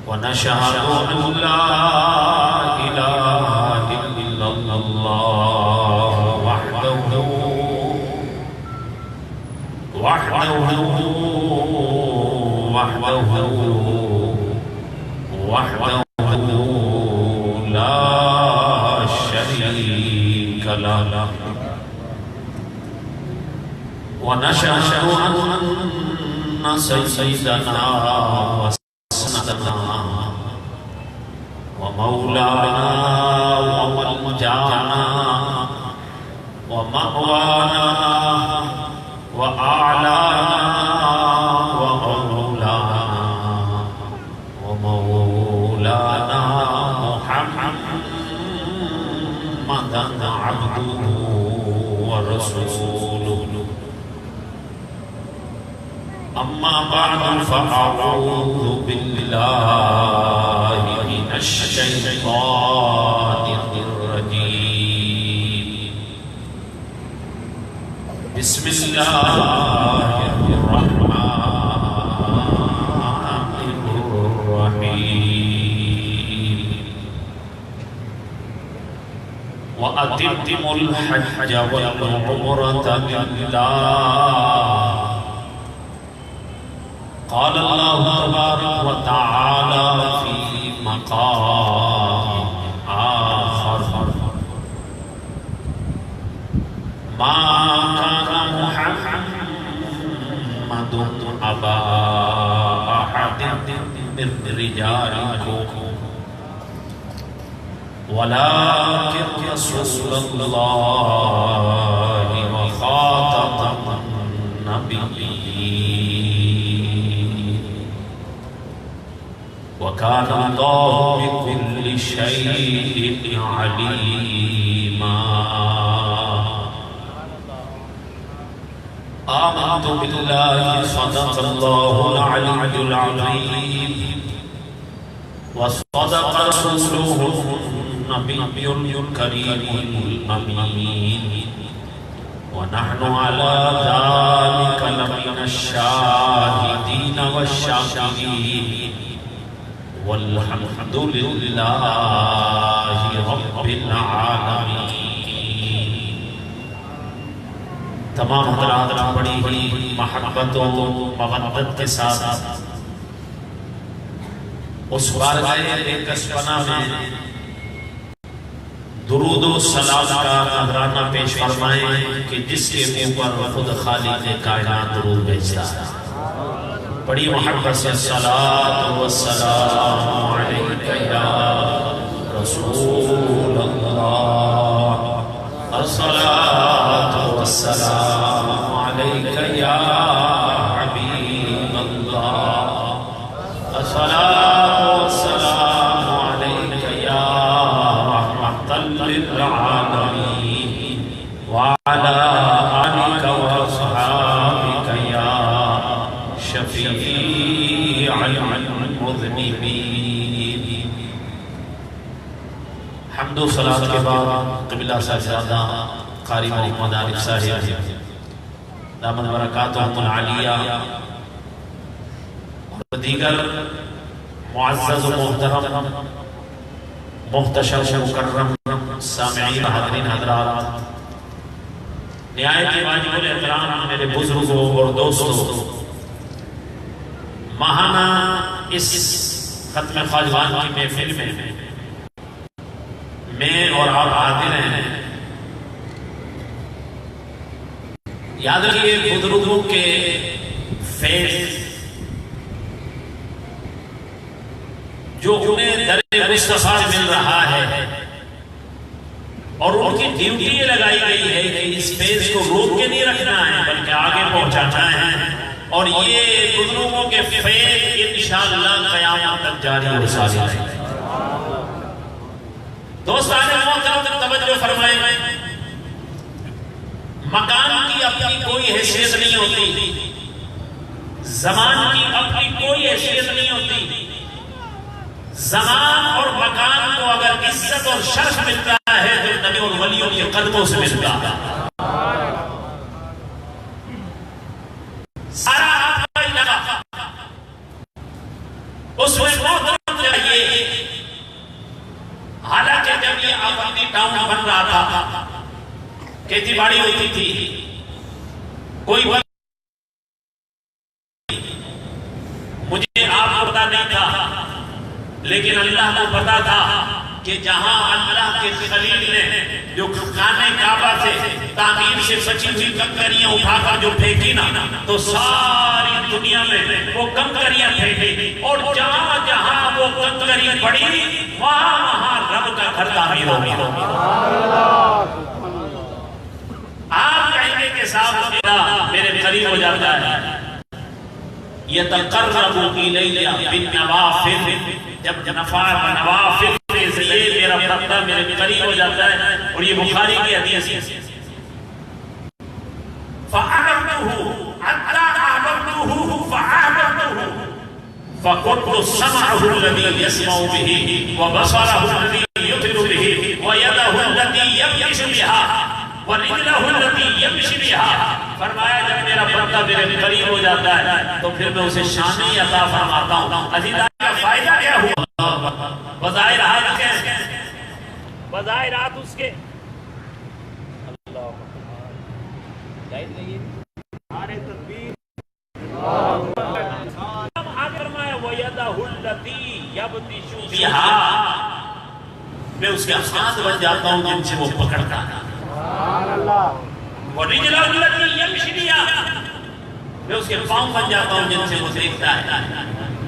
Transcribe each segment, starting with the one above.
ونشهد أن لا إله إلا الله وحده لا شريك له ونشهد أن سيدنا وسندنا ومولانا وملجانا ومأوانا وأعلانا ومولانا محمدا عبده ورسوله أما بعد فأعوذ بالله من الشيطان الرجيم بسم الله الرحمن الرحيم وأتموا الحج والعمرة لله قال الله تبارك وتعالى في مقام آخر ما كان محمد أبا أحد من رجالكم ولكن رسول الله وخاتم النبيين وكان الله بكل شيء عليما آمنت بالله صدق الله العلي العظيم وصدق رسوله النبي الكريم الأمين ونحن على ذلك لمن الشاهدين والشاكرين والحمد لله رب العالمين. تمام حضرات بڑی بڑی محبت و مودت کے ساتھ اس بارگاہ کسبنا میں درود و سلام کا نذرانہ پیش فرمائیں کہ جس کے اوپر خود خالق کائنات درود بھیجتا ہے. بڑی محبت سے الصلاۃ والسلام علیکہ یا رسول اللہ، الصلاۃ والسلام علیکہ یا حبیب اللہ، الصلاۃ والسلام علیکہ یا رحمۃ للعالمین وعلی آلک واصحابک یا شفیع المذنبین. حمد و صلاة کے بعد قبلہ صاحبزادہ قاری محمد عارف صاحب دامت برکاتہم العالیہ اور دیگر معزز و محترم محتشم و مکرم سامعین حاضرین حضرات، نہایت واجب الاحترام میرے بزرگوں اور دوستوں، ماہانہ اس ختم خواجوان کی محفل میں اور آپ حاضر ہیں. یاد رکھیے بزرگوں کے فیض جو انہیں در مصطفیٰ مل رہا ہے اور ان کی ڈیوٹی یہ لگائی گئی ہے کہ اس فیض کو روک کے نہیں رکھنا ہے بلکہ آگے پہنچانا ہے، اور یہ بزرگوں کے فیض انشاءاللہ قیامت تک جاری و ساری رہے. دوستان محترم توجہ فرمائیں، مکان کی اپنی کوئی حیثیت نہیں ہوتی، زمان کی اپنی کوئی حیثیت نہیں ہوتی. زمان اور مکان کو اگر عزت اور شرف ملتا ہے تو نبی اور ولیوں کے قدموں سے ملتا ہے. سارا اس میں محترم مدنی ٹاؤن بن رہا تھا، کھیتی باڑی ہوتی تھی، کوئی مجھے آپ کو پتا نہیں تھا، لیکن اللہ کو پتا تھا کہ جہاں اللہ کے خلیل نے جو خانہ کعبہ سے تعمیر سے بچی ہوئی کنکریاں اٹھا کر جو پھینکی نا، تو ساری دنیا میں وہ کنکریاں پھینکی، اور جہاں جہاں وہ کنکریاں پڑی وہاں وہاں رب کا گھر تعمیر ہو گیا۔ آپ کہیں گے کہ صاحب میرے قریب ہو جاتا ہے، یتقرب الیہ بالنوافل، جب نوافل کے ذریعے میرا بندہ میرے قریب ہو جاتا ہے، اور یہ بخاری کی حدیث ہے، فَأَعْبَدْتُهُ حَتَّى أَعْبَدْتُهُ فَأَعْبَدْتُهُ فَقُلْتُ سَمْعَهُ الَّذِي يَسْمَعُ بِهِ وَبَصَرَهُ الَّذِي يُبْصِرُ بِهِ وَيَدَهُ الَّتِي يَبْطِشُ بِهَا وَرِجْلَهُ الَّتِي يَمْشِي بِهَا۔ فرمایا جب میرا بندہ میرے قریب ہو جاتا ہے تو پھر میں اسے شان عطا فرماتا ہوں۔ عزیزہ کا فائدہ کیا ہوا؟ بظاہر ہاتھ کے، بظاہر ہاتھ اس کے، جائز نہیں ہے نعرہ تکبیر، آگے فرمایا وَيَدَهُ الَّتِي يَبْطِشُ بِهَا، میں اس کے ہاتھ بن جاتا ہوں جن سے وہ پکڑتا ہے، وَرِجْلَهُ الَّتِي يَمْشِي بِهَا، میں اس کے پاؤں بن جاتا ہوں جن سے وہ دیکھتا ہے۔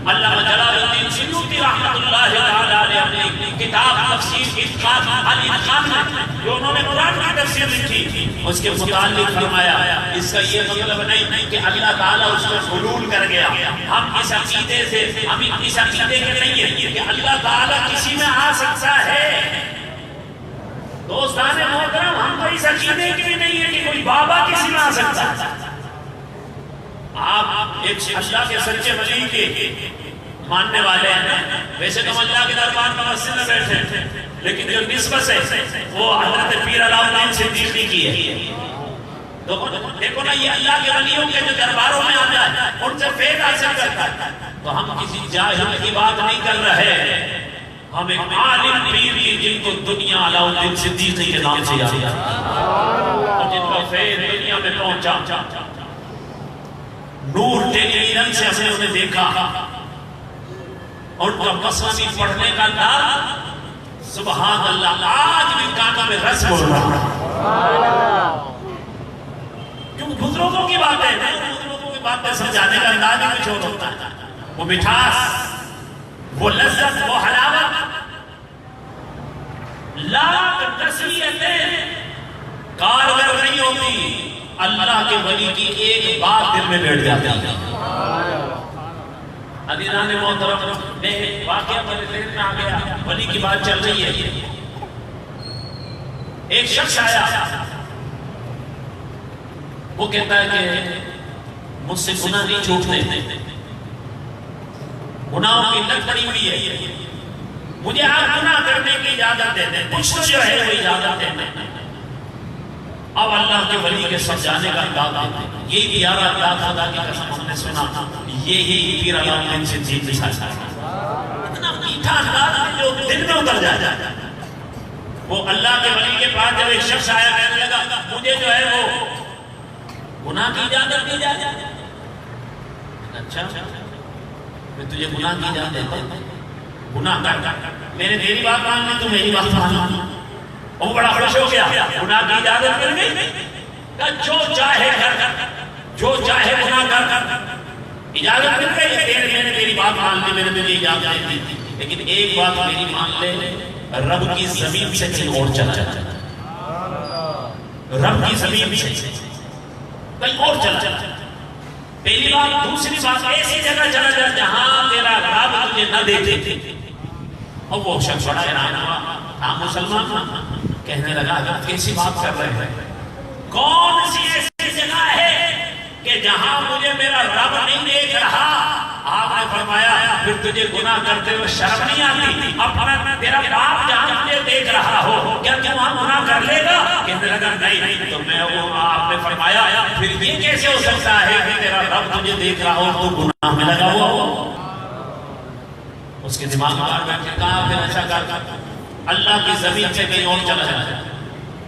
علامہ جلال الدین سیوطی رحمۃ اللہ تعالی علیہ اپنی کتاب تفسیر اتقان الاتقان میں جو انہوں نے قرآن کی تفسیر لکھی، اس کے متعلق فرمایا اس کا یہ مطلب نہیں کہ اللہ تعالیٰ اس کو حلول کر گیا، ہم اس عقیدے سے، ہم اس عقیدے کے نہیں ہیں کہ اللہ تعالیٰ کسی میں آ سکتا ہے۔ دوستان محترم، ہم تو اس عقیدے کے نہیں ہیں کہ کوئی بابا کسی میں آ سکتا ہے۔ آپ ایک اللہ کے سچے ولی کے ماننے والے ہیں، ویسے تو اللہ کے دربار میں مسجد میں بیٹھے، لیکن جو نسبت ہے وہ حضرت پیر علاؤ الدین صدیقی کی ہے۔ تو دیکھو نا، یہ اللہ کے ولیوں کے جو درباروں میں آتا ہے ان سے فیض حاصل کرتا ہے۔ تو ہم کسی جاہل کی بات نہیں کر رہے، ہم ایک عالم پیر کی جن کو دنیا علاؤ الدین صدیقی کے نام سے یاد ہے، اور جن کا فیض دنیا میں پہنچا، نور ٹیلی ویژن سے ہم نے انہیں دیکھا، اور ان کا مسئلہ پڑھنے کا انداز سبحان اللہ آج بھی کانوں میں رس بول رہا، کیوں بزرگوں کی باتیں ہیں، بزرگوں کی باتیں سمجھانے کا انداز بھی کچھ اور ہوتا ہے، وہ مٹھاس، وہ لذت، وہ حلاوت، لاکھ نصیحتیں کارگر نہیں ہوتی، اللہ کے ولی کی ایک بات دل میں بیٹھ جاتی ہے۔ عزیزان محترم، میں واقعہ میرے ذہن میں آ گیا، ولی کی بات چل رہی ہے، ایک شخص آیا، وہ کہتا ہے کہ مجھ سے گناہ نہیں چھوٹتے، گناہوں کی لت پڑی ہوئی ہے، مجھے آپ گناہ کرنے کی اجازت دے دیں، کچھ تو جو ہے وہ اجازت دے دیں۔ اب اللہ کے ولی کے سمجھانے کا انداز دیتے ہیں، یہی پیارا انداز خدا کی قسم ہم نے سنا، یہی پیر علاؤ الدین صدیقی کا اتنا میٹھا انداز جو دل میں اتر جائے۔ وہ اللہ کے ولی کے پاس جب ایک شخص آیا کہنے لگا مجھے جو ہے وہ گناہ کی اجازت دی جائے۔ اچھا میں تجھے گناہ کی اجازت دیتا ہوں، گناہ کر، میں نے تیری بات مان لی تو میری بات مان لی۔ وہ بڑا خوش ہو گیا، گناہ کی اجازت مل گئی، کہ جو چاہے کر، جو چاہے گناہ کر، اجازت مل گئی، میں نے تیری بات مان لی، میں نے تجھے اجازت دی، لیکن ایک بات میری مان لے، رب کی زمین سے کہیں اور چلا جائے، رب کی زمین سے کہیں اور چلا جائے، پہلی بات۔ دوسری بات، ایسی جگہ چلا جائے جہاں تیرا رب تجھے نہ دیکھے۔ اور وہ شخص بڑا حیران ہوا، ہاں مسلمان، کہنے لگا کیسی بات کر رہے ہیں، کون سی ایسی جگہ ہے کہ جہاں مجھے میرا رب نہیں دیکھ رہا؟ آپ نے فرمایا پھر تجھے گناہ کرتے ہوئے شرم نہیں آتی؟ اپنا تیرا باپ جہاں تجھے دیکھ رہا ہو کیا تم وہاں گناہ کر لے گا؟ کہنے لگا نہیں۔ تو میں وہ آپ نے فرمایا پھر یہ کیسے ہو سکتا ہے کہ تیرا رب تجھے دیکھ رہا ہو تو گناہ میں لگا ہوا ہو؟ اس کے دماغ میں بیٹھ کے کہا پھر ایسا کر، اللہ کی زمین سے کہیں اور چلا جائے.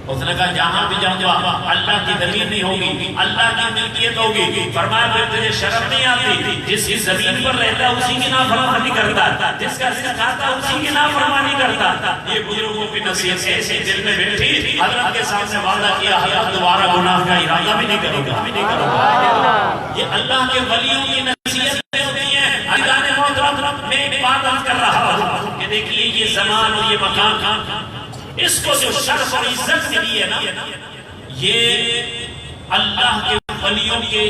اس نے کہا جہاں بھی جاؤں گا اللہ کی زمین نہیں ہوگی, اللہ کی ملکیت ہوگی. فرمایا پھر تجھے شرم نہیں آتی؟ جس کی زمین پر رہتا اسی کی نافرمانی کرتا, جس کا رزق کھاتا اسی کی نافرمانی کرتا. یہ بزرگوں کی نصیحت ایسے دل میں بیٹھی, حضرت کے سامنے وعدہ کیا حضرت دوبارہ گناہ کا ارادہ بھی نہیں کروں گا. یہ اللہ کے ولیوں کی نصیحت ہوتی ہے. عزیزان محترم, میں ایک بات عرض کر رہا ہوں کہ دیکھیے یہ زمان اور یہ مکان, اس کو جو شرف اور عزت ملی ہے نا, یہ اللہ کے ولیوں کے,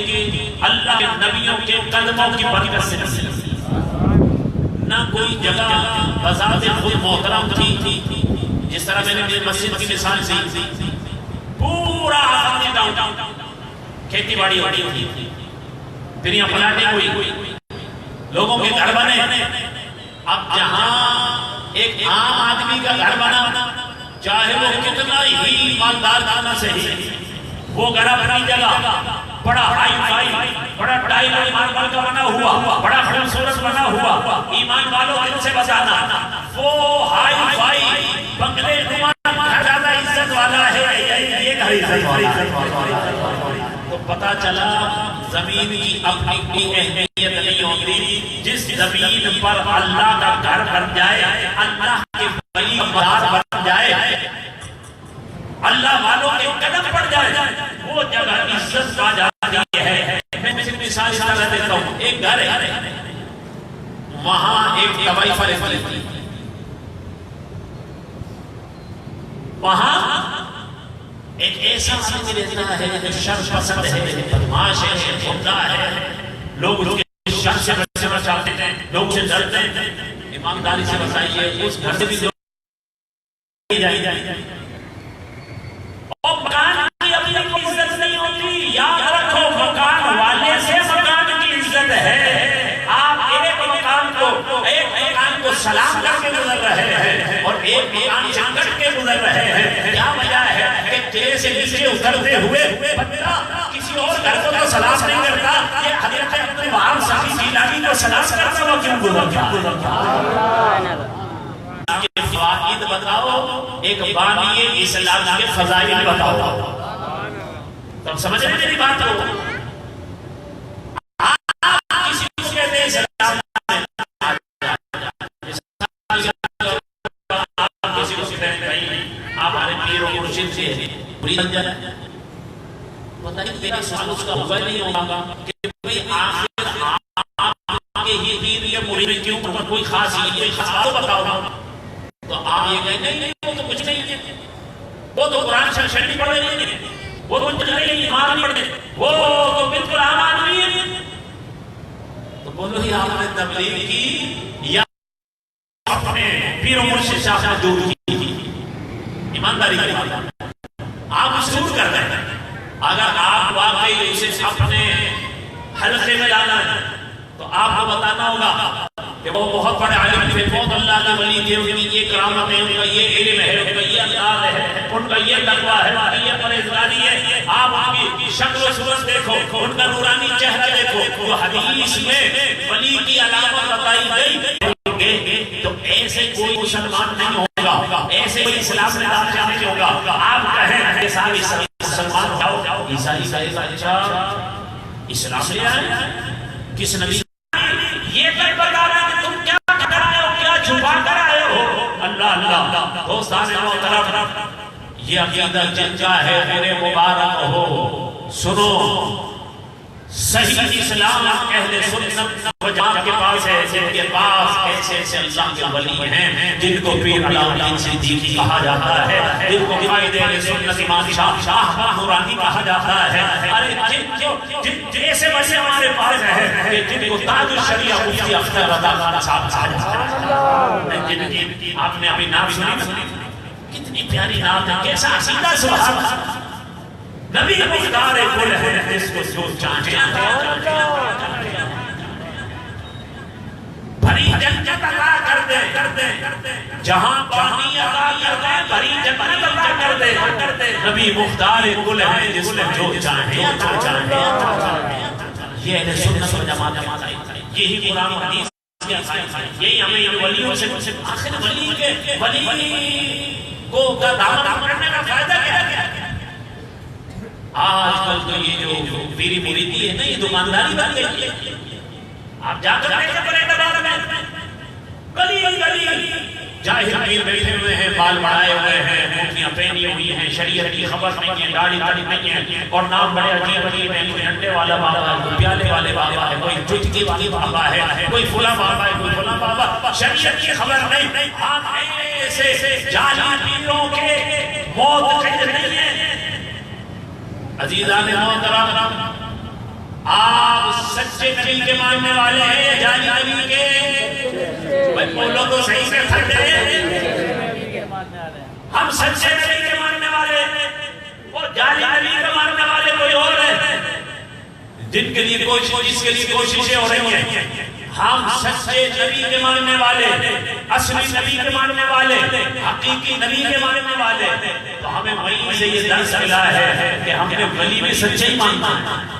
اللہ کے نبیوں کے قدموں کی برکت سے ملی. نہ کوئی جگہ بذات خود محترم تھی, جس طرح میں نے مسجد کی مثال دی, پورا آبادی ڈاؤن کھیتی باڑی ہوتی تھی, پھر یہاں پلاٹیں ہوئی, لوگوں کے گھر بنے. اب جہاں ایک عام آدمی کا گھر بنا, چاہے وہ کتنا ہی مالدار کھانا سے ہی, وہ گھر اپنی جگہ بڑا ہائی فائی, بڑا ٹائل ماربل کا بنا ہوا, بڑا خوبصورت بنا ہوا. ایمان والوں دل سے بچانا, وہ ہائی فائی بنگلے نما گھر زیادہ عزت والا ہے, یہ گھر عزت والا. تو پتا چلا زمین کی اپنی اہمیت نہیں ہوتی. جس زمین پر اللہ کا گھر بن جائے, اللہ کے ولی مدار بن جائے, اللہ والوں کے قدم پڑ جائے, وہ جگہ عزت پا جاتی ہے. میں مثال اس طرح دیتا ہوں, ایک گھر ہے, وہاں ایک طبعی فرشتہ تھی, وہاں ایک ایسا آدمی رہتا ہے جو شر پسند ہے, بدماش ہے, غنڈہ ہے, لوگ اس کے شر سے بچنا چاہتے ہیں, لوگ اسے ڈرتے ہیں. ایمانداری سے بتائیے اس گھر سے بھی اور مکان کی اپنی عزت نہیں ہوتی. یاد رکھو, مکان والے سے مکان کی عزت ہے. آپ ایک مکان کو سلام کر کے گزر رہے ہیں اور ایک مکان چنگڑ کے گزر رہے ہیں. کیا وجہ ہے کہ تیرے سے نیچے اترتے ہوئے بندہ کسی اور گھر کو تو سلام نہیں کرتا, یہ حضرت اپنے وہاں سامی جیلانی کو سلام کرتا وہ کیوں گزرتا؟ کے فوائد بتاؤ, ایک بانی اسلام کے فضائل بتاؤ. تم سمجھ رہے میری بات کو؟ آپ کسی کو کہتے ہیں اسلام, آپ کسی کو کہتے ہیں آپ ہمارے پیر و مرشد سے بری بن جائے. بتائیے میرا سوال اس کا ہوگا نہیں ہوگا کہ بھئی آخر آپ کے ہی پیر یا مرید کیوں کوئی خاص ہی کوئی خاص تو بتاؤ. تو آپ یہ کہیں نہیں وہ تو کچھ نہیں ہے, وہ تو قرآن شریف پڑھ رہے ہیں, وہ تو کچھ نہیں ایمان پڑھ رہے, وہ تو بالکل عام آدمی ہے. تو بولو ہی آپ نے تبلیغ کی یا اپنے پیر و مرشد سے آپ دور کی؟ ایمانداری کی آپ مشہور کر رہے ہیں. اگر آپ واقعی اسے اپنے حلقے میں لانا ہے تو آپ کو بتانا ہوگا کہ وہ بہت بڑے عالم تھے, بہت اللہ کے ولی تھے, ان کی یہ کرامت ہے, ان کا یہ علم ہے, ان کا یہ انداز ہے, ان کا یہ تقویٰ ہے, ان کا یہ پرہیزگاری ہے. آپ ان کی شکل و صورت دیکھو, ان کا نورانی چہرہ دیکھو, جو حدیث میں ولی کی علامت بتائی گئی, تو ایسے کوئی مسلمان نہیں ہوگا, ایسے کوئی اسلام میں داخل نہیں ہوگا. آپ کہیں کہ صاحب مسلمان جاؤ, عیسائی اسلام لے آئے, کس نبی یہ کر بتا رہا کہ تم کیا کر رہے ہو, کیا چھپا کر آئے ہو. اللہ اللہ دوستان محترم, یہ عقیدہ جن کا ہے میرے مبارک ہو, سنو صحیح اسلام اہل سنت و جماعت کے پاس ہے, جن کے پاس ایسے ایسے اللہ کے ولی ہیں جن کو پیر علاؤالدین صدیقی کہا جاتا ہے, جن کو قائد اہل سنت امام شاہ نورانی کہا جاتا ہے. ایسے ویسے ہمارے پاس ہے جن کو تاج الشریعہ مفتی اختر رضا خان صاحب کہا جاتا ہے. آپ نے ابھی نام سنی, کتنی پیاری نام ہے, کیسا عقیدہ سبحان اللہ. نبی مختار کل ہے, اس کو جو چاہتے ہیں بھری جنت عطا کر دے, جہاں پانی عطا کر دے, بھری جنت عطا کر دے. نبی مختار کل ہے, جس کو جو چاہتے ہیں. یہ اہل سنت و جماعت, یہی قرآن و حدیث یہی ہمیں ولیوں سے آخر ولی کو دامن پکڑنے کا فائدہ کیا ہے؟ آج کل تو یہ جو پیری مریدی ہے نا، یہ دکانداری بن گئی ہے. آپ جا کر دیکھیں بڑے دربار میں گلی جاہل پیر بیٹھے ہوئے ہیں، بال بڑھائے ہوئے ہیں، مونٹیاں پہنی ہوئی ہیں، شریعت کی خبر نہیں ہے، داڑھی نہیں ہے، اور نام بڑے عجیب عجیب ہیں. کوئی انڈے والا بابا ہے، کوئی پیالے والے بابا ہے، کوئی چٹکی والی بابا ہے، کوئی فلاں بابا ہے، کوئی فلاں بابا. شریعت کی خبر نہیں. آپ ایسے جعلی پیروں کے موت قید نہیں ہے. عزیزان محترم، آپ سچے نبی کے ماننے والے ہیں، جعلی نبی کے بولو تو صحیح سے تھک گئے. ہم سچے نبی کے ماننے والے ہیں، وہ جعلی نبی کے ماننے والے کوئی اور ہیں جن کے لیے جس کے لیے کوششیں ہو رہی ہیں. ہم سچے نبی کے ماننے والے، اصلی نبی کے ماننے والے، حقیقی نبی کے ماننے والے. تو ہمیں وہیں سے یہ درس ملا ہے کہ ہم نے ولی بھی سچے ہی ماننا ہے.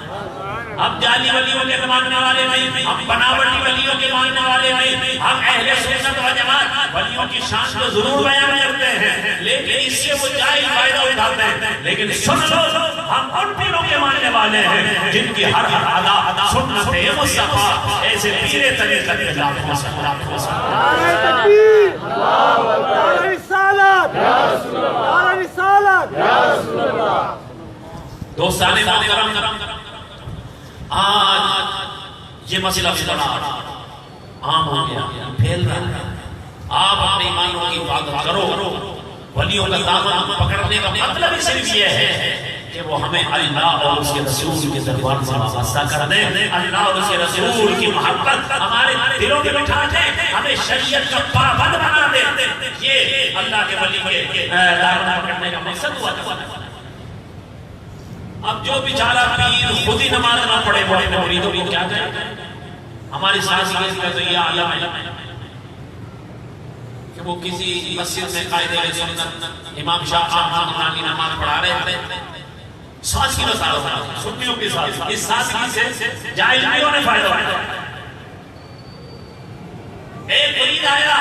ہم جعلی ولیوں کے ماننے والے نہیں، ہم بناوٹی ولیوں کے ماننے والے نہیں. ہم اہل سنت و جماعت ولیوں کی شان کو ضرور بیان کرتے ہیں، لیکن اس سے وہ جائز فائدہ اٹھاتے ہیں. لیکن سن لو، ہم ان پیروں کے ماننے والے ہیں جن کی ہر ادا سنت مصطفیٰ ایسے پیرے طریقت میں لاکھ وسلم. نعرہ تکبیر، نعرہ رسالت، نعرہ رسالت. دوستان محترم، آج یہ مسئلہ بڑا عام ہو گیا، پھیل رہا ہے. آپ اپنے ایمانوں کی حفاظت کرو. ولیوں کا دامن پکڑنے کا مطلب صرف یہ ہے کہ وہ ہمیں اللہ اور اس کے رسول کے دربار سے وابستہ کر دیں. اللہ اور اس کے رسول کی محبت ہمارے دلوں میں بٹھا دیں، ہمیں شریعت کا پابند بنا دیں. یہ اللہ کے ولی کے دامن پکڑنے کا مقصد ہوا تھا. اب جو بیچارہ پیر خود ہی نماز نہ پڑھے وہ اپنے مریدوں کو کیا کرے؟ ہماری سازگی کا تو یہ عالم ہے کہ وہ کسی مسجد میں قائد سنت امام شاہ احمد کی نماز پڑھا رہے تھے. سازگی کا سارا تھا، سنیوں کے ساتھ. اس سازگی سے جاہلیوں نے فائدہ اٹھایا. ایک مرید آیا،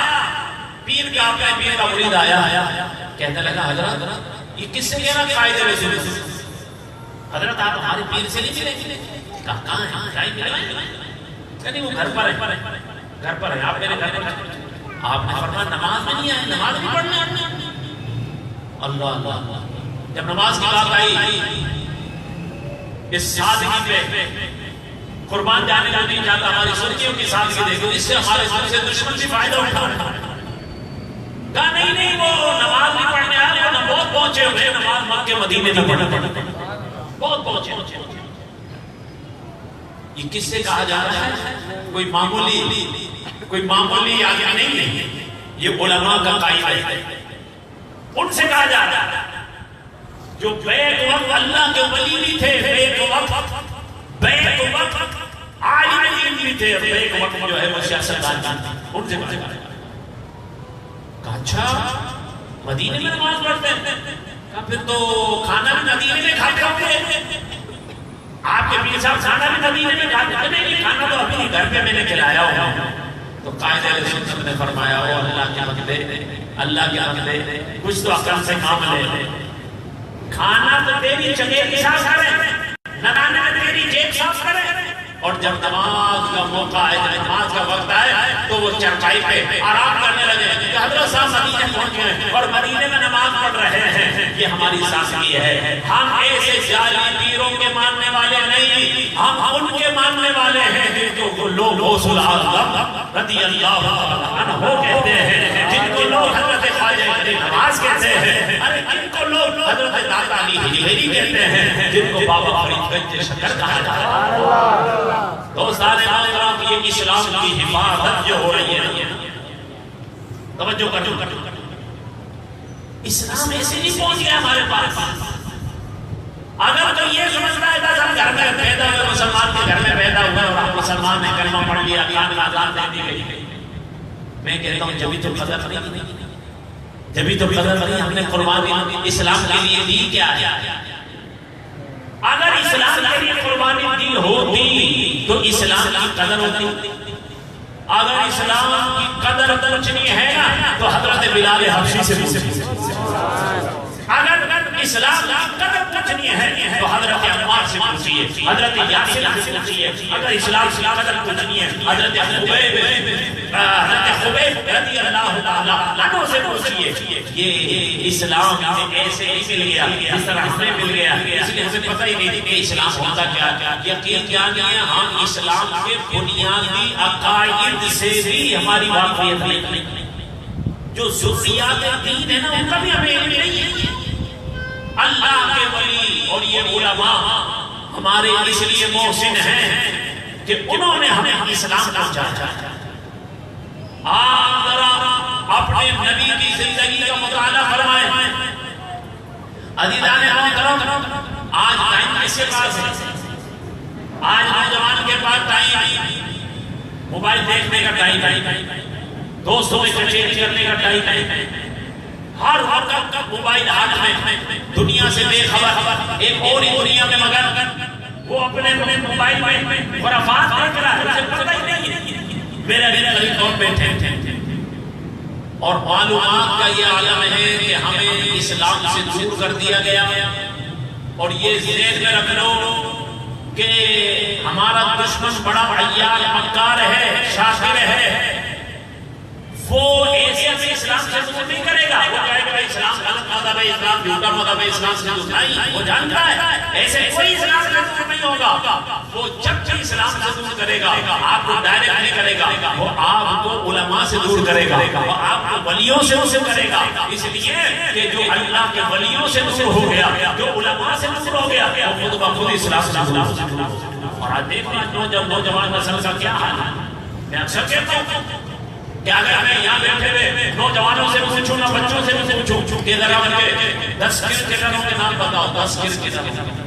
پیر کا مرید آیا، کہنے لگا حضرت یہ کس سے کہنا قائد رسول؟ حضرت آپ ہمارے پیر سے نہیں ملے. کہا کہاں ہے؟ کہیں ملے؟ کہنے وہ گھر پر ہے. گھر پر ہے، آپ میرے گھر پر ہے. آپ نے فرمایا نماز میں نہیں آئے، نماز بھی پڑھنا. اللہ اللہ. جب نماز کی بات آئی، اس سادگی پہ قربان جانے کا نہیں چاہتا. ہماری سرخیوں کی سادگی دیکھو، اس سے ہمارے سر سے دشمن سے فائدہ اٹھا. کہا نہیں وہ نماز نہیں پڑھنے آئے، وہ بہت پہنچے ہوئے نماز مانگ کے مدینے میں پڑھنے بہت پہنچے. یہ کس سے کہا جا رہا ہے؟ کوئی معمولی آدمی نہیں ہے، یہ علماء کا قائد ہے. ان سے کہا جا رہا ہے جو بیک وقت اللہ کے ولی بھی تھے، بیک وقت عالم بھی تھے، بیک وقت جو ہے وہ سیاستدان تھے. ان سے کہا جا رہا ہے. کہا اچھا مدینے میں نماز پڑھتے ہیں؟ کہا پھر تو کھانا بھی مدینے میں کھاتے ہوں. آپ کے پیر صاحب کھانا بھی مدینے میں کھاتے ہیں؟ نہیں، کھانا تو اپنی گھر پہ میں نے کھلایا ہوں. تو قائد اہل سنت نے فرمایا او اللہ کے بندے، کچھ تو عقل سے کام لے. کھانا تو تیری چنگیزی صاف کرے، نگانے میں تیری جیب صاف کرے، اور جب نماز کا موقع آئے، جب نماز کا وقت آئے تو وہ چرپائی پہ آرام کرنے لگے کہ حضرت صاحب مدینے پہنچ گئے اور مدینے میں نماز پڑھ رہے ہیں. یہ ہماری سازگی ہے. ہم ایسے جعلی پیروں کے ماننے والے نہیں، ہم ان کے ماننے والے ہیں جن کو لوگ غوث الاعظم رضی اللہ عنہ کہتے ہیں، جن کو لوگ حضرت خواجہ نواز کہتے ہیں، جن کو لوگ حضرت داتا علی حجویری کہتے ہیں، جن کو بابا فرید گنج شکر کہا جاتا ہے. دوستان محترم، یہ اسلام کی حفاظت جو ہو رہی ہے، توجہ کرو. اسلام ایسے نہیں پہنچ گیا ہمارے پاس. اگر تو یہ سمجھنا ہے کہ ہم گھر میں پیدا ہوئے، مسلمان کے گھر میں پیدا ہوئے اور ہم مسلمان نے کلمہ پڑھ لیا، کامل آزاد دے دی گئی. میں کہتا ہوں جبھی تو قدر نہیں، ہم نے قربانی اسلام کے لیے دی کیا ہے؟ اگر اسلام کے لیے قربانی دی ہوتی تو اسلام کی قدر ہوتی. اگر اسلام کی قدر پوچھنی ہے نا تو حضرت بلال حبشی سے پوچھیں، اگر اسلام کی قدر پوچھنی ہے تو حضرت عمار سے پوچھئے، حضرت یاسر سے پوچھئے، اگر اسلام کی قدر پوچھنی ہے حضرت خبیب رضی اللہ تعالیٰ عنہ سے پوچھئے۔ یہ اسلام ہمیں ایسے ہی مل گیا، اس طرح ہمیں مل گیا، اس لیے ہمیں پتہ ہی نہیں کہ اسلام ہوتا کیا۔ یقین جانیے ہم اسلام کے بنیادی عقائد سے بھی ہماری واقعیت نہیں، جو ضروریات دین ہے نا ان کا بھی ہمیں علم نہیں ہے۔ اللہ کے ولی اور یہ علماء ہمارے اس لیے محسن ہیں کہ انہوں نے ہمیں اسلام پہنچایا۔ آپ ذرا اپنے نبی کی زندگی کا مطالعہ فرمائیں۔ عزیزان محترم، آج ٹائم کس کے پاس ہے؟ آج نوجوان کے پاس ٹائم موبائل دیکھنے کا ٹائم ہے، دوستوں میں چچیری کرنے کا ٹائم ہے، ہر وقت موبائل ہاتھ میں، دنیا سے بے خبر، ایک اور ہی دنیا میں، مگر وہ اپنے موبائل میں خرافات دیکھ رہا ہے، اسے پتہ ہی نہیں میرے قریب کون بیٹھے تھے۔ اور معلومات کا یہ عالم ہے کہ ہمیں اسلام سے دور کر دیا گیا، اور یہ ذہن میں رکھ لو کہ ہمارا دشمن بڑا عیال مکار ہے، شاکر ہے، وہ ایسے اسلام سے دور نہیں کرے گا، وہ کہے گا اسلام غلط مذہب ہے، اسلام جھوٹا مذہب ہے، اسلام سے دور نہیں، وہ جانتا ہے ایسے کوئی اسلام سے دور نہیں ہوگا۔ وہ جب اسلام سے دور کرے گا آپ کو ڈائریکٹ نہیں کرے گا، وہ آپ کو علماء سے دور کرے گا، وہ آپ کو ولیوں سے دور کرے گا، اس لیے کہ جو اللہ کے ولیوں سے دور ہو گیا، جو علماء سے دور ہو گیا، وہ خود بخود اسلام سے دور ہو گیا۔ اور آج دیکھیں نوجوان نسل کا کیا حال ہے۔ میں اکثر کہتا ہوں کہ اگر میں یہاں بیٹھے ہوئے نوجوانوں سے پوچھوں نہ بچوں سے پوچھوں کہ ذرا مجھے 10 کرکٹروں کے نام بتاؤ، 10 کرکٹر،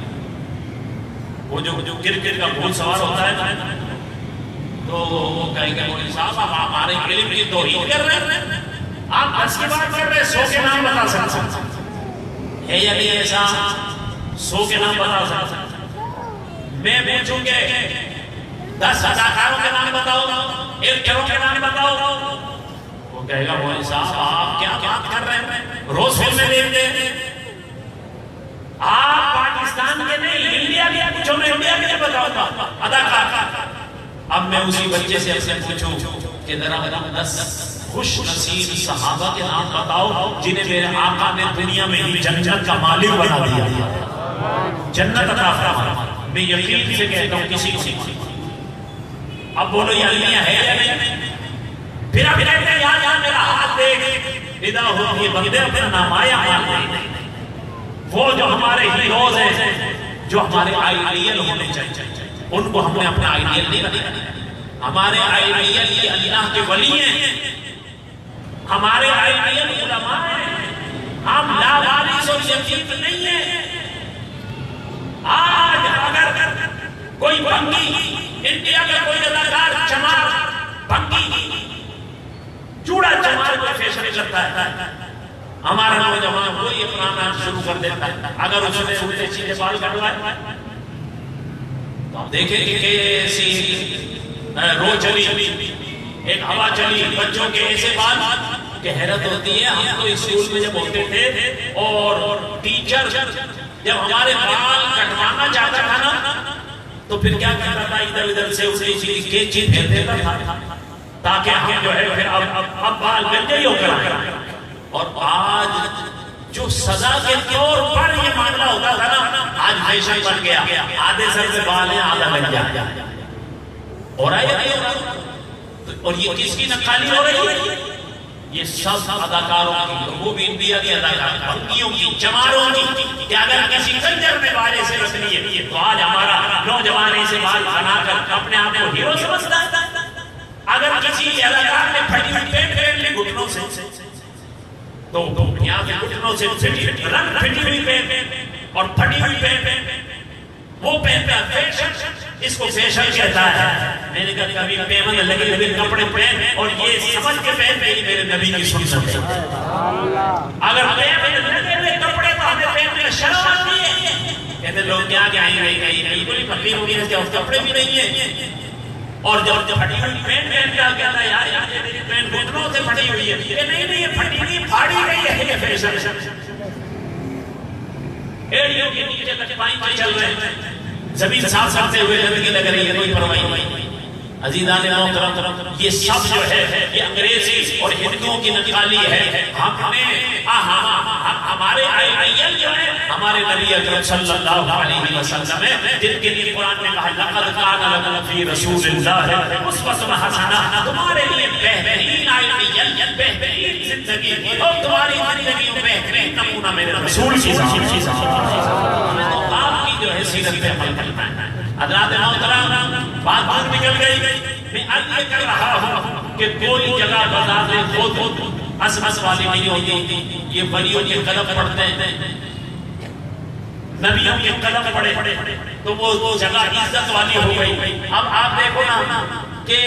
وہ جو کرکٹ کا گھوڑ سوار ہوتا ہے تو وہ کہیں گے مولوی صاحب آپ ہمارے علم کی توہین کر رہے ہیں، آپ 10 کی بات کر رہے ہیں، 100 کے نام بتا سکتے ہے یا نہیں؟ ایسا 100 کے نام بتا سکتے۔ میں پوچھوں گے 10 اداکاروں کے نام بتاؤ، 1 کروڑ کے نام بتاؤ، وہ کہے گا مولوی صاحب آپ کیا بات کر رہے ہیں، روز فلمیں دیکھتے ہیں، آپ پاکستان کے نہیں انڈیا کے پوچھو، میں انڈیا کے بتاؤں اداکار۔ اب میں اسی بچے سے اپنے پوچھوں کہ ذرا 10 خوش نصیب صحابہ کے نام بتاؤ جنہیں میرے آقا نے دنیا میں ہی جنت کا مالک بنا دیا، جنت عطا فرمایا۔ میں یقین سے کہتا ہوں کسی کو، اب بولو یہ علمیہ ہے یا نہیں؟ پھر اب کہتے ہیں یہاں میرا ہاتھ دیکھ، ادا ہو یہ بندے اپنا نامایا ہاتھ دیکھ، وہ جو ہمارے ہیروز ہیں، جو ہمارے آئیڈیل ہونے چاہیے، ان کو ہم نے اپنا آئیڈیل نہیں بنایا۔ ہمارے آئیڈیل یہ اللہ کے ولی ہیں، ہمارے آئیڈیل علماء ہیں، ہم لاوارث اور یتیم نہیں ہیں۔ آج اگر کوئی بنگی انڈیا کا کوئی اداکار چمار بنگی چوڑا چمار کو فیشن کرتا ہے، ہمارا نوجوان وہی اپنا نام شروع کر دیتا ہے۔ اگر اس نے الٹے سیدھے بال کٹوائے تو آپ دیکھیں کہ کیسی رو چلی، ایک ہوا چلی بچوں کے ایسے بال کہ حیرت ہوتی ہے۔ ہم تو اسکول میں جب ہوتے تھے اور ٹیچر جب ہمارے بال کٹوانا چاہتا تھا نا تو پھر کیا کرتا تھا، ادھر ادھر سے اسی چیز کے چیز پھیر دیتا تھا تاکہ ہم جو ہے پھر اب بال گنجے ہی ہو کر۔ اور آج جو سزا کے طور پر یہ معاملہ ہوتا تھا نا، آج فیشن بن گیا، آدھے سر سے بال ہیں آدھا لگ جائے، اور یہ کس کی نقالی ہو رہی ہے؟ یہ سب اداکاروں کی، وہ بھی انڈیا کی اداکار، بنگیوں کی، چماروں کی، کہ اگر کسی کنجر میں بالے سے رکھنی ہے تو آج ہمارا نوجوان ایسے بال بنا کر اپنے آپ کو ہیرو سمجھتا ہے۔ اگر کسی اداکار نے پھٹی ہوئی پینٹ پہن لی گھٹنوں سے تو یہاں کے گھٹنوں سے رنگ پھٹی ہوئی پینٹ اور پھٹی ہوئی پینٹ وہ پہنتا ہے، فیشن اس کو فیشن کہتا ہے۔ میں نے کبھی پیمند لگے ہوئے کپڑے پہن اور یہ سمجھ کے پہن رہی میرے نبی کی سنت ہے۔ اگر پیمند لگے ہوئے کپڑے تو ہمیں پہننے شرم آتی ہے، کہتے لوگ کیا آئیں گے، بالکل ہی فقیر ہوگی، اس کے کپڑے بھی نہیں ہیں۔ اور جب پھٹی ہوئی پینٹ پہن کے کہتا ہے یار یہ میری پینٹ گھٹنوں سے پھٹی ہوئی ہے، کہ نہیں یہ پھٹی نہیں پھاڑی گئی ہے، یہ فیشن ایڑیوں کے نیچے کچھ پائیں چل رہے ہیں، زمین صاف کرتے ہوئے گندگی لگ رہی ہے، کوئی پرواہ نہیں۔ عزیزان محترم، یہ سب جو ہے یہ انگریزی اور ہندوؤں کی نکالی ہے۔ ہمارے آئین جو ہے ہمارے نبی اکرم صلی اللہ علیہ وسلم ہے، جن کے لیے قرآن نے کہا لقد کان لکم فی رسول اللہ اسوۃ حسنہ، تمہارے لیے بہترین آئین، بہترین زندگی اور تمہاری زندگی میں بہترین نمونہ میرے رسول کی ذات، ہمیں تو آپ کی جو ہے سیرت پہ عمل کرنا ہے۔ حضرات محترم، بات بات نکل گئی، میں عرض کر رہا ہوں کہ کوئی جگہ بذات خود عظمت والی نہیں ہوتی، یہ ولیوں کے قدم پڑھتے ہیں، نبیوں کے قدم پڑے تو وہ جگہ عزت والی ہو گئی۔ اب آپ دیکھو نا کہ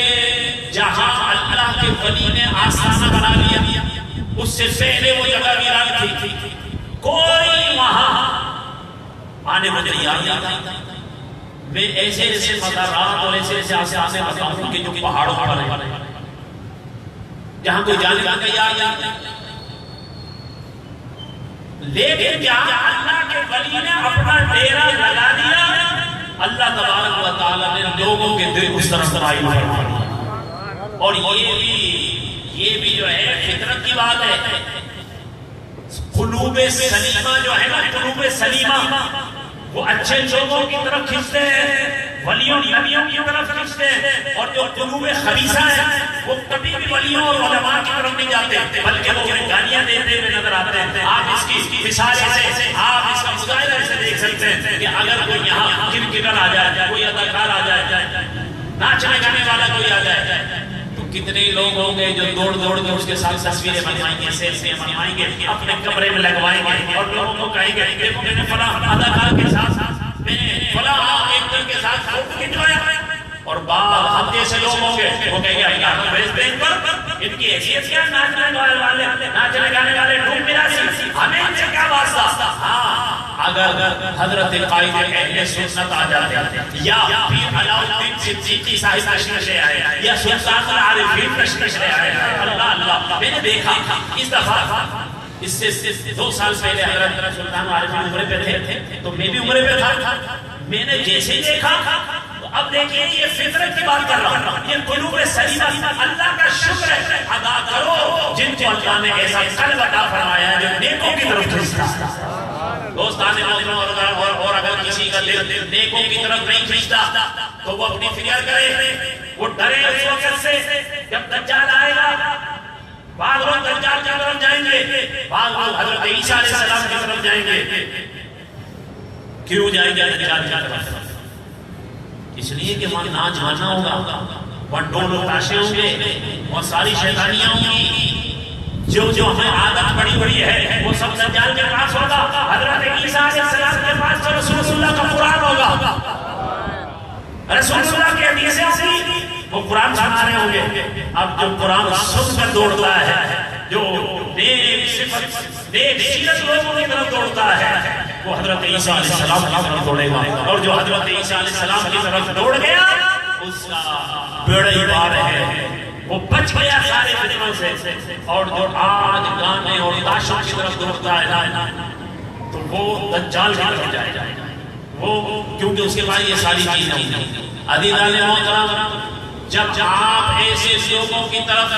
جہاں اللہ کے ولی نے آستانہ بنا لیا، اس سے پہلے وہ جگہ ویران تھی، کوئی وہاں آنے کو تیار نہیں۔ میں ایسے ایسے مزارات اور ایسے ایسے آسانے بتاؤں کہ جو پہاڑوں پر ہیں، جہاں کوئی جانے کا تیار نہیں، لیکن جہاں اللہ کے ولی نے اپنا ڈیرا لگا دیا، اللہ تبارک و تعالیٰ نے لوگوں کے دل اس طرح سرائی فرمایا۔ اور یہ بھی جو ہے فطرت کی بات ہے، قلوب سلیمہ جو ہے نا، قلوب سلیمہ وہ اچھے لوگوں کی طرف کھنچتے ہیں، ولیوں نبیوں کی طرف کھنچتے ہیں، اور جو قلوب خبیثہ ہیں وہ کبھی بھی ولیوں اور علماء کی طرف نہیں جاتے، بلکہ وہ انہیں گالیاں دیتے ہوئے نظر آتے ہیں۔ آپ اس کی مثال سے، آپ اس کا مظاہرہ سے دیکھ سکتے ہیں کہ اگر کوئی یہاں کرکٹر آ جائے، کوئی اداکار آ جائے، ناچنے گانے والا کوئی آ جائے، تو کتنے لوگ ہوں گے جو دوڑ دوڑ کے اس کے ساتھ تصویریں بنوائیں گے، سیلفیاں بنوائیں گے، اپنے کمرے میں لگوائیں گے، اور لوگوں کو کہیں گے دیکھو میں نے فلاں اداکار کے ساتھ، میں نے فلاں ایکٹر کے ساتھ فوٹو کھنچوایا، اور بعض ہم جیسے لوگ ہوں گے وہ کہیں گے یار فیس بک پر ان کی حیثیت کیا، ناچنے گانے والے ڈھونڈ میراثی، ہمیں ان سے کیا واسطہ۔ ہاں اگر حضرت قائد اہل سنت آ جاتے، یا پیر علاؤالدین صدیقی صاحب تشریف لے آئے، یا سلطان العارفین تشریف لے آئے، اللہ اللہ، میں نے دیکھا اس دفعہ، اس سے 2 سال پہلے حضرت سلطان العارفین عمرے پہ تھے تو میں بھی عمرے پہ تھا، میں نے جیسے ہی دیکھا، اب دیکھیے یہ فطرت کی بات کر رہا ہوں، یہ قلوب سلیمہ، اللہ کا شکر ہے ادا کرو جن کو اللہ نے ایسا قلب عطا فرمایا ہے جو نیکوں کی طرف کھنچتا ہے۔ دوستان محترم، اور اگر کسی کا دل نیکوں کی طرف نہیں کھنچتا تو وہ اپنی فکر کرے، وہ ڈرے اس وقت سے جب دجال آئے گا، بعض لوگ دجال کی طرف جائیں گے، بعض لوگ حضرت عیسیٰ علیہ السلام کی طرف جائیں گے۔ کیوں جائیں گے دجال کی طرف؟ اس لیے کہ وہاں ناچ گانا ہوگا، وہاں ڈول و تاشے ہوں گے، وہاں ساری شیطانیاں ہوں گی، جو ہمیں عادت بڑی بڑی ہے وہ سب دجال کے پاس ہوگا، حضرت عیسیٰ علیہ السلام کے پاس تو رسول اللہ کا قرآن ہوگا، رسول اللہ کی حدیثیں ہوگی، وہ قرآن سنا رہے ہوں گے۔ اب جو قرآن سن کر دوڑتا ہے، جو نیک صفت نیک سیرت لوگوں کی طرف دوڑتا ہے، وہ حضرت عیسیٰ علیہ السلام کی طرف دوڑے گا، اور جو حضرت عیسیٰ علیہ السلام کی طرف دوڑ گیا اس کا بیڑا ہی پار ہے، وہ بچ گیا سارے فتنوں سے۔ اور جو آج گانے اور تاشوں کی طرف دوڑتا ہے تو وہ دجال کی طرف جائے گا، وہ کیونکہ اس کے بعد یہ ساری چیزیں ہیں۔ عزیزان محترم، جب آپ ایسے لوگوں کی طرف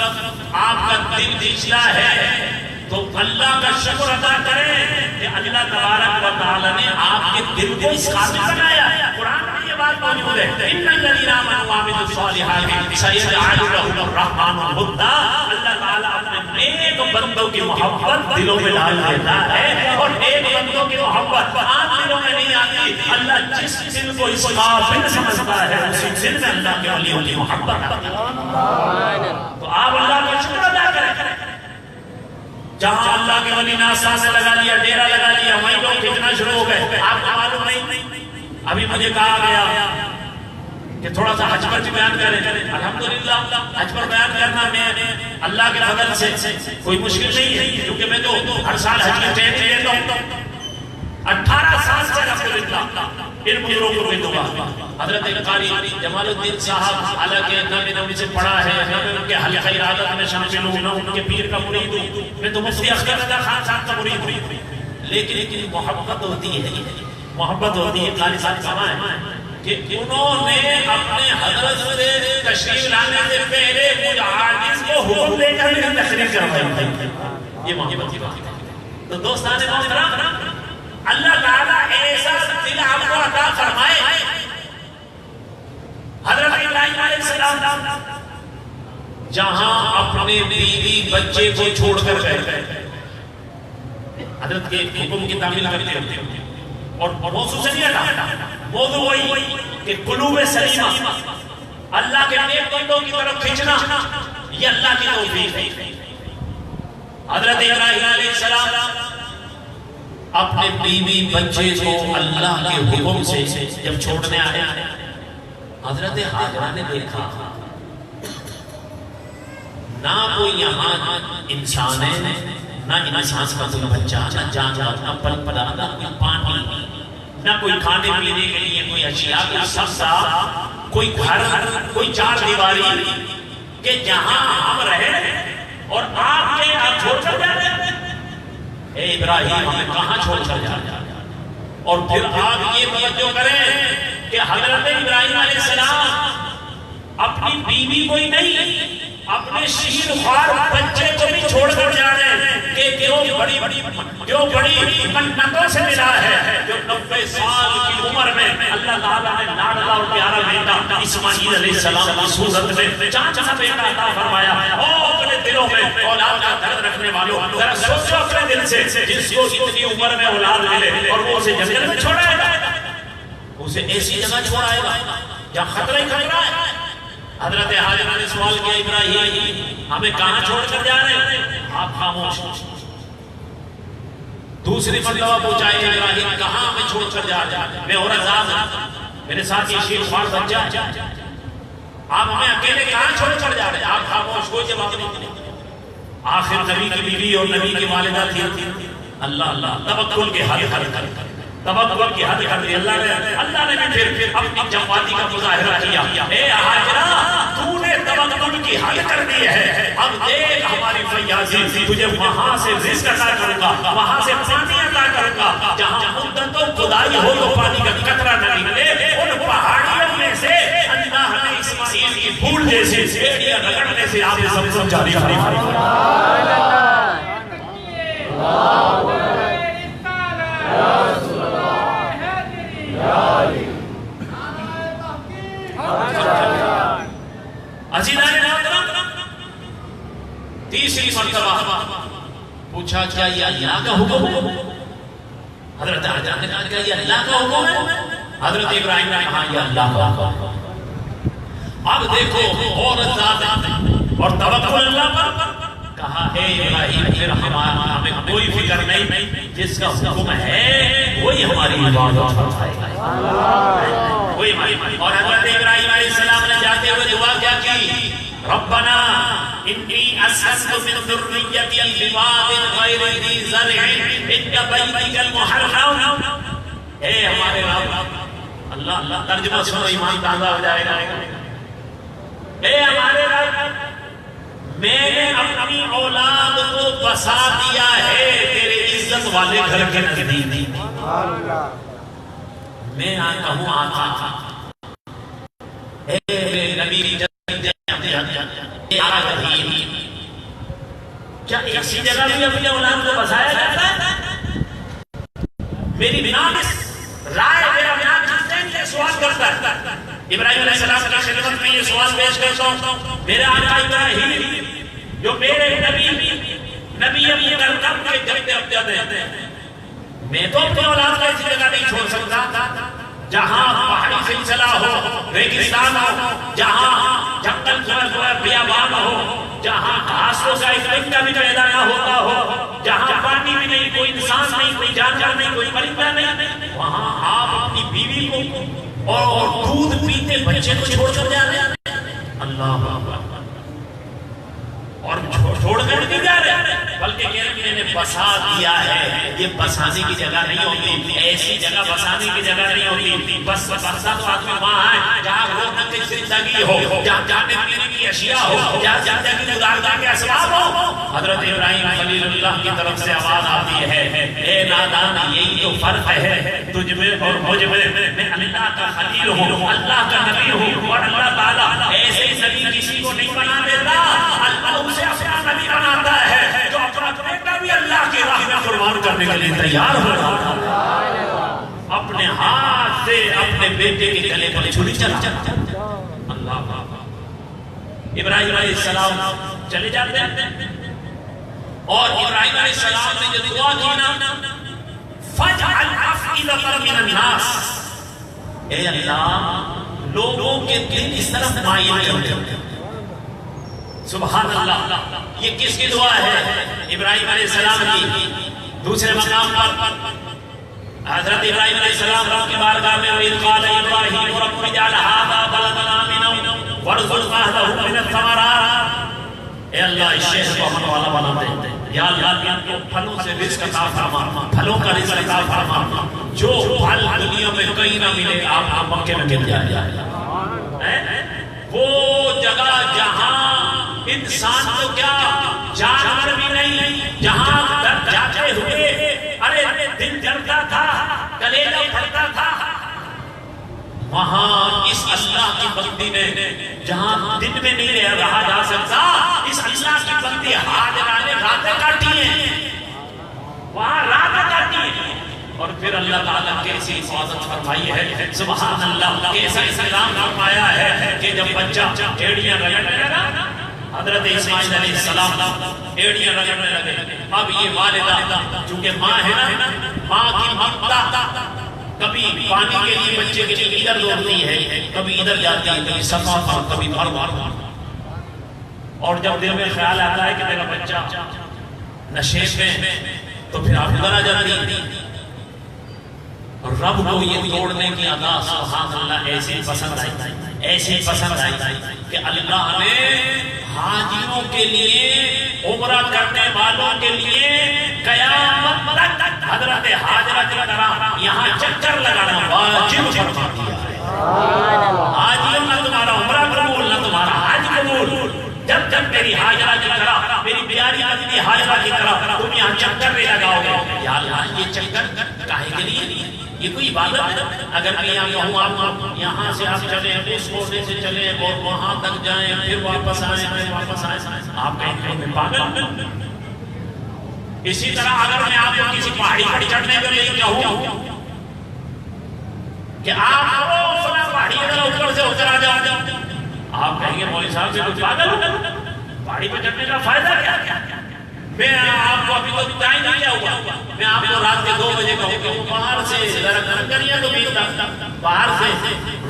آپ کا دل کھنچتا ہے تو اللہ کا شکر ادا کریں کہ اللہ تبارک و تعالی نے آپ کے دل کو اس قابل بنایا۔ قرآن میں یہ بات موجود ہے، ان الذین آمنوا وعملوا الصالحات سیجعل لهم الرحمن ودا، اللہ تعالیٰ اپنے نیک بندوں کی محبت دلوں میں ڈال دیتا ہے، اور نیک بندوں کی محبت عام دلوں میں نہیں آتی۔ اللہ جس دل کو اس قابل سمجھتا ہے اسی دل میں اللہ کے ولیوں کی محبت آتی ہے۔ تو آپ اللہ کا شکر ادا کریں، جہاں اللہ کے ولی نے آسان لگا لیا، ڈیرا لگا لیا، وہیں لوگ کتنا شروع ہو گئے، آپ کو معلوم نہیں۔ ابھی مجھے کہا گیا کہ تھوڑا سا حج پر بیان کریں، الحمدللہ حج پر بیان کرنا میں اللہ کے فضل سے کوئی مشکل نہیں ہے، کیونکہ میں تو ہر سال حج کی ٹرین لیتا ہوں۔ 18 سال سے الحمدللہ ان بزرگوں کو دعا. حضرت قاری جمال الدین صاحب حالانکہ نہ میں نے ان سے پڑھا ہے نہ میں ان کے حلقہ ارادت میں شامل ہوں نہ ان کے پیر کا مرید ہوں, میں تو مفتی اختر رضا خان صاحب کا مرید ہوں, لیکن محبت ہوتی ہے, محبت ہوتی ہے. قاری صاحب کہاں ہے کہ انہوں نے اپنے حضرت سے تشریف لانے سے پہلے مجھ عاجز کو حکم دے کر میری تقریر کروائی. یہ محبت کی بات ہے. تو دوستان محترم, اللہ تعالیٰ ایسا دل آپ کو عطا فرمائے. حضرت ابراہیم علیہ السلام جہاں اپنے بیوی بچے کو چھوڑ کر گئے, حضرت کے حکم کی تعمیل کرتے ہیں اور موضوع سے نہیں ہٹا, موضوع وہی کہ قلوب سلیمہ اللہ کے نیک بندوں کی طرف کھینچنا یہ اللہ کی توفیق ہے. حضرت ابراہیم علیہ السلام اپنے بیوی بچے کو اللہ کے حکم سے جب چھوڑنے آئے, حضرت حاجرہ نے دیکھا نہ کوئی یہاں انسان ہے, نہ انسان کا کوئی بچہ, نہ جانور, نہ پل پلا, نہ کوئی پانی, نہ کوئی کھانے پینے کے لیے کوئی اشیاء, کوئی سبزہ, کوئی گھر, کوئی چار دیواری کہ جہاں ہم رہے اور آپ کے آپ چھوڑ کر جا رہے ہیں. اے ابراہیم ہمیں کہاں چھوڑ کر جا رہے ہیں؟ اور پھر آپ یہ توجہ کریں کہ حضرت ابراہیم علیہ السلام اپنی بیوی کو ہی نہیں اپنے شیر خوار بچے کو بھی چھوڑ کر جا رہے ہیں کہ جو بڑی منتوں سے ملا ہے, جو 90 سال کی عمر میں اللہ تعالیٰ نے لاڈلا اور پیارا بیٹا اسماعیل علیہ السلام کی صورت میں چاچا بیٹا عطا فرمایا. اپنے دلوں میں اولاد کا درد رکھنے والوں ذرا سوچو اپنے دل سے, جس کو اتنی عمر میں اولاد ملے اور وہ اسے جنگل میں چھوڑائے گا, اسے ایسی جگہ چھوڑائے گا جہاں خطرہ ہی خطرہ ہے. حضرت حاجرہ نے سوال کیا, ابراہیم ہمیں کہاں چھوڑ کر جا رہے ہیں؟ آپ خاموش. دوسری مرتبہ پوچھا, ابراہیم کہاں ہمیں چھوڑ کر جا رہے ہیں؟ میں اور آزاد ہوں, میرے ساتھ یہ شیر خوار بچہ, آپ ہمیں اکیلے کہاں چھوڑ کر جا رہے ہیں؟ آپ خاموش, کوئی جواب نہیں. آخر نبی کی بیوی اور نبی کی والدہ تھی. اللہ توکل کے حد کر توکل کی حد کر دی. اللہ نے بھی پھر اپنی جماعتی کا مظاہرہ کیا. اے حاجرہ تو نے توکل کی حد کر دی ہے, اب دیکھ ہماری فیاضی, تجھے وہاں سے رزق عطا کروں گا, وہاں سے پانی عطا کروں گا جہاں مدتوں خدائی ہو تو پانی کا قطرہ نہ نکلے. ان پہاڑیوں میں سے اللہ نے اسماعیل کی پھول جیسی بیڑیاں رگڑنے سے آپ زمزم جاری فرمایا. تیسری مرتبہ پوچھا کیا یہ اللہ کا حکم ہے؟ حضرت حاجرہ نے کہا کیا یہ اللہ کا حکم ہے؟ حضرت ابراہیم نے کہا یہ اللہ کا حکم ہے. اب دیکھو اور ذات اور توکل اللہ پر. کہا اے ابراہیم پھر ہمیں کوئی فکر نہیں, جس کا حکم ہے وہی ہماری عبادت فرمائے گا. اور حضرت ابراہیم علیہ السلام نے جاتے ہوئے دعا کیا کی, ربنا انی اسکنت من ذریتی بواد غیر ذی زرع عند بیتک المحرم. اے ہمارے رب, اللہ ترجمہ سنو ایمان تازہ ہو جائے گا. اے ہمارے رب, میں نے اپنی اولاد کو بسا دیا ہے تیرے عزت والے گھر کے نزدیک. میں آتا ہوں آقا, اے نبی کیا اسی جگہ بھی اپنے اولاد کو بسایا جاتا ہے؟ میری بنا رائے میرا بنا کس سوال کرتا ہے. ابراہیم علیہ السلام کی خدمت میں یہ سوال پیش کرتا ہوں, میرے آقا ابراہیم جو میرے نبی ابھی کرکم کے جب ہیں, میں تو اپنے اولاد کو ایسی جگہ نہیں چھوڑ سکتا جہاں پہاڑی سلسلہ ہو, ریگستان ہو, جہاں جنگل بیابان ہو, جہاں گھاسوں کا ایک رنگا بھی پیدا نہ ہوتا ہو, جہاں پانی بھی نہیں, کوئی انسان نہیں, کوئی جانور نہیں, کوئی پرندہ نہیں, وہاں آپ اپنی بیوی کو اور دودھ پیتے بچے کو چھوڑ کر جا رہے ہیں. اللہ اور چھوڑ کر نہیں جا رہے, بلکہ کے گرد میں نے بسا دیا ہے. یہ بسانے کی جگہ نہیں ہوتی, ایسی جگہ بسانے کی جگہ نہیں ہوتی. بس بسا تو آدمی وہاں ہے جہاں رونق کی زندگی ہو, جہاں جانے پینے کی اشیاء ہو, جہاں زندگی گزارنے کے اسباب ہو. حضرت ابراہیم خلیل اللہ کی طرف سے آواز آتی ہے, اے نادان یہی تو فرق ہے تجھ میں اور مجھ میں. میں اللہ کا خلیل ہوں, اللہ کا نبی ہوں, اور اللہ تعالیٰ ایسے نبی کسی کو نہیں بنا دیتا, اللہ اسے اپنا نبی بناتا ہے جو اپنا بیٹا بھی اللہ کی راہ میں قربان کرنے کے لیے تیار ہو رہا ہے. اپنے ہاتھ سے اپنے بیٹے کے گلے پر چھری چلا. اللہ ابراہیم علیہ السلام چلے جاتے ہیں, اور ابراہیم علیہ السلام نے جو دعا کی نا, فَجْعَلْ أَفْئِدَةً مِّنَ النَّاسِ, اے اللہ لوگوں کے دل اس طرف مائل کر دے. سبحان اللہ, یہ کس کی دعا ہے؟ ابراہیم علیہ السلام کی. دوسرے مقام پر حضرت ابراہیم علیہ السلام رب کی بارگاہ میں وَإِذْ قَالَ إِبْرَاهِيمُ رَبِّ اجْعَلْ هَٰذَا بَلَدًا آمِنًا وَارْزُقْ أَهْلَهُ مِنَ الثَّمَرَاتِ. اے اللہ اس شہر کو امن والا بنا دے. یا اللہ ان کو پھلوں سے رزق عطا فرما, پھلوں کا رزق عطا فرما. جو پھل دنیا میں کہیں نہ ملے آپ مکے میں مل جائے. وہ جگہ جہاں انسان کو کیا جانور بھی نہیں, جہاں در جاتے ہوئے ارے دل جلتا تھا, کلیجہ پھٹتا تھا, وہاں اس اللہ کی بندی نے جہاں دن میں نہیں رہا جا سکتا, اس اللہ کی بندی حاضرہ نے راتیں کاٹی ہیں, وہاں راتیں کاٹی ہیں. اور پھر اللہ تعالیٰ کیسی حفاظت فرمائی ہے, سبحان اللہ, کیسا انتظام فرمایا ہے کہ جب بچہ ایڑیاں رگڑنے لگا, حضرت اسماعیل علیہ السلام ایڑیاں رگڑنے لگے. اب یہ والدہ چونکہ ماں ہے نا, ماں کی ممتا کبھی پانی کے لیے بچے کے لیے ادھر دوڑتی ہے, کبھی ادھر جاتی ہے, کبھی صفا پر, کبھی مروا. اور جب دل میں خیال آتا ہے کہ میرا بچہ نشیب میں, تو پھر آپ ادھر آ جاتی ہے. رب کو یہ توڑنے کی ادا سبحان اللہ ایسی پسند آئی, ایسی پسند آئی کہ اللہ نے حاجیوں کے لیے, عمرہ کرنے والوں کے لیے قیامت تک حضرت حاجرہ کی طرح یہاں چکر لگانا واجب فرما دیا ہے. حاجیوں نہ تمہارا عمرہ قبول, نہ تمہارا حج قبول, جب جب میری حاجرہ کی طرح, میری پیاری آدمی حاجرہ کی طرح تم یہاں چکر بھی لگاؤ گے. یا اللہ یہ چکر کاہے کے لیے؟ یہ کوئی عبادت ہے؟ اگر میں یہاں کہوں آپ یہاں سے آپ چلیں, اس کونے سے چلیں اور وہاں تک جائیں, پھر واپس آئیں, پھر واپس آئیں, آپ کہیں گے میں پاگل. اسی طرح اگر میں آپ کو کسی پہاڑی پر چڑھنے کے لیے کہوں کہ آپ فلاں پہاڑی اگر اوپر سے اتر آ جاؤ, آپ کہیں گے مولوی صاحب سے کچھ پاگل, پہاڑی پر چڑھنے کا فائدہ کیا؟ میں آپ کو ابھی تو ٹائم نہیں کیا ہوا, میں آپ کو رات کے 2 بجے کہوں کہ باہر سے ذرا کنکریاں تو بیٹھتا, باہر سے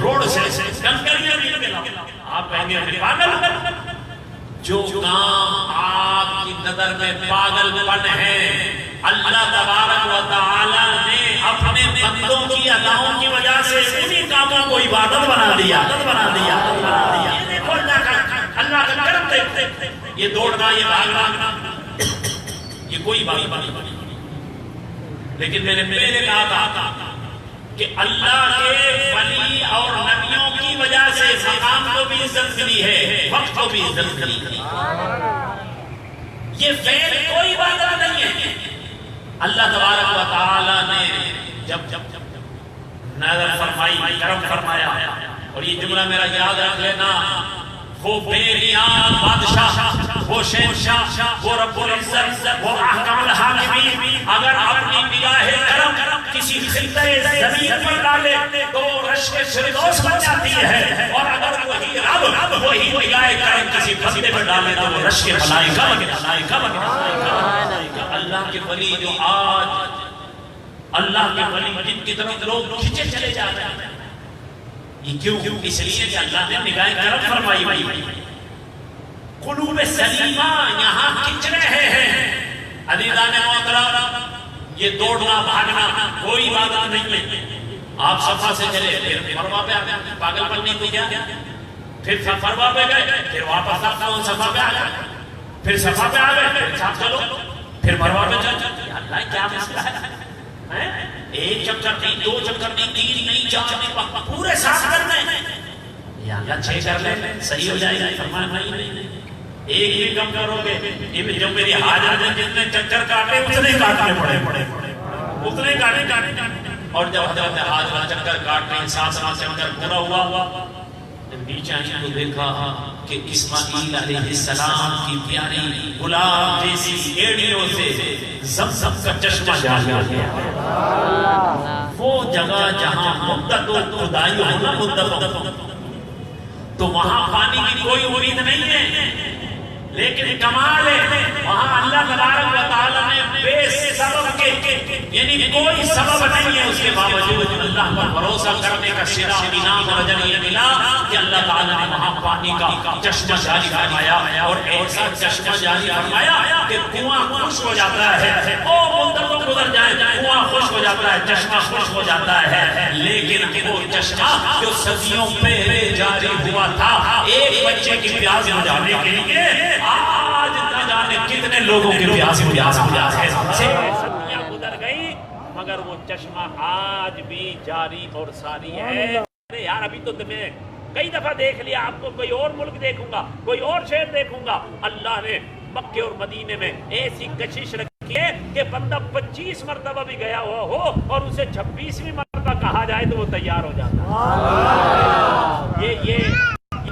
روڈ سے کنکریاں بیٹھ کے لاؤ, آپ کہیں گے میرے پاگل. جو کام آپ کی نظر میں پاگل پن ہے, اللہ تبارک و تعالی نے اپنے بندوں کی اداؤں کی وجہ سے انہی کاموں کو عبادت بنا دیا. یہ دیکھو اللہ کا کرم دیکھتے, یہ دوڑنا, یہ بھاگنا, یہ کوئی بات نہیں. لیکن میں نے پہلے کہا تھا کہ اللہ کے ولی اور نبیوں کی وجہ سے مقام کو بھی عزت ملی ہے, وقت کو بھی عزت ملی ہے. یہ فعل کوئی بات نہیں ہے. اللہ تبارک و تعالی نے جب نظر فرمائی, کرم فرمایا, اور یہ جملہ میرا یاد رکھ لینا, وہ بے نیاز بادشاہ, وہ شہنشاہ, وہ رب العزت, وہ احکم الحاکمین اگر اپنی نگاہ کرم کسی خطہ زمین پر ڈالے تو وہ رشک فردوس بن جاتی ہے, اور اگر وہی رب وہی نگاہ کرم کسی بندے پر ڈالے تو وہ رشک ملائکہ بن جاتی ہے. اللہ کے ولی جو آج, اللہ کے ولی جن کی طرف لوگ کھچے چلے جاتے ہیں, یہ کیوں؟ اس لیے کہ اللہ نے نگاہ کرم فرمائی ہوئی. قلوب سلیمہ یہاں کھچ رہے ہیں. عزیزان محترم, یہ دوڑنا بھاگنا کوئی عبادت نہیں ہے. آپ صفا سے چلے, پھر مروہ پہ آگئے, پاگل پن نہیں کوئی کیا, پھر مروہ پہ گئے, پھر واپس صفا پہ آ گئے, پھر صفا پہ آ گئے, پھر صاف چلو, پھر مروا میں چل اللہ کیا مسئلہ ہے؟ ایک چکر نہیں، دو چکر نہیں، تین نہیں، چار نہیں، پورے 7 کرنا ہے یا اللہ 6 کر لیں صحیح ہو جائے گا. فرمایا نہیں، ایک بھی کم کرو گے جب میری حاجت میں جتنے چکر کاٹے اتنے کاٹنے پڑے، اتنے کاٹے. اور جب حضرت حاجرہ چکر کاٹ رہے 7 چکر پورا ہوا، نیچے آئیں تو دیکھا کہ اسماعیل علیہ السلام کی پیاری گلاب جیسی ایڑیوں سے زمزم کا چشمہ جاری ہو گیا. وہ جگہ جہاں مدت و خدائی ہونا مدت تو وہاں پانی کی کوئی امید نہیں ہے، لیکن کمال ہے وہاں اللہ تبارک و تعالی نے بے سبب کے یعنی کوئی سبب نہیں ہے اس کے باوجود اللہ پر بھروسہ کرنے کا صرا انعام اور اجر یہ ملا کہ اللہ تعالی نے وہاں پانی کا چشمہ جاری فرمایا اور ایسا چشمہ جاری فرمایا کہ کنواں خشک ہو جاتا ہے. او مدتوں گزر جائیں کنواں خشک ہو جاتا ہے، چشمہ خشک ہو جاتا ہے، لیکن وہ چشمہ جو صدیوں پہلے جاری ہوا تھا ایک بچے کی پیاس بجھانے کے لیے آج نہ جانے کتنے لوگوں کی پیاس ہے. صدیاں گزر گئی مگر وہ چشمہ آج بھی جاری اور ساری ہے. یار ابھی تو تمہیں کئی دفعہ دیکھ لیا، آپ کو کوئی اور ملک دیکھوں گا، کوئی اور شہر دیکھوں گا. اللہ نے مکے اور مدینے میں ایسی کشش رکھی ہے کہ بندہ 25 مرتبہ بھی گیا ہوا ہو اور اسے 26ویں مرتبہ کہا جائے تو وہ تیار ہو جاتا ہے. یہ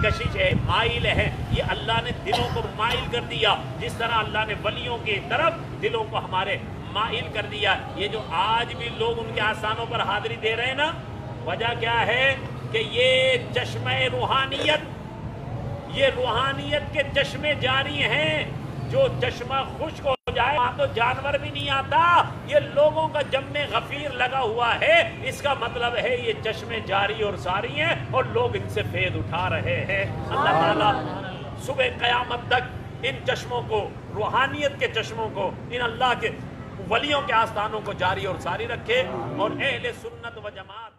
کشش ہے، مائل ہے. یہ اللہ نے دلوں کو مائل کر دیا، جس طرح اللہ نے ولیوں کی طرف دلوں کو ہمارے مائل کر دیا. یہ جو آج بھی لوگ ان کے آستانوں پر حاضری دے رہے ہیں نا، وجہ کیا ہے کہ یہ چشمہ روحانیت، یہ روحانیت کے چشمے جاری ہیں. جو چشمہ خشک ہو جائے وہاں تو جانور بھی نہیں آتا. یہ لوگوں کا جم غفیر لگا ہوا ہے، اس کا مطلب ہے یہ چشمے جاری اور ساری ہیں اور لوگ ان سے فیض اٹھا رہے ہیں. اللہ تعالیٰ صبح قیامت تک ان چشموں کو، روحانیت کے چشموں کو، ان اللہ کے ولیوں کے آستانوں کو جاری اور ساری رکھے. اور اہل سنت و جماعت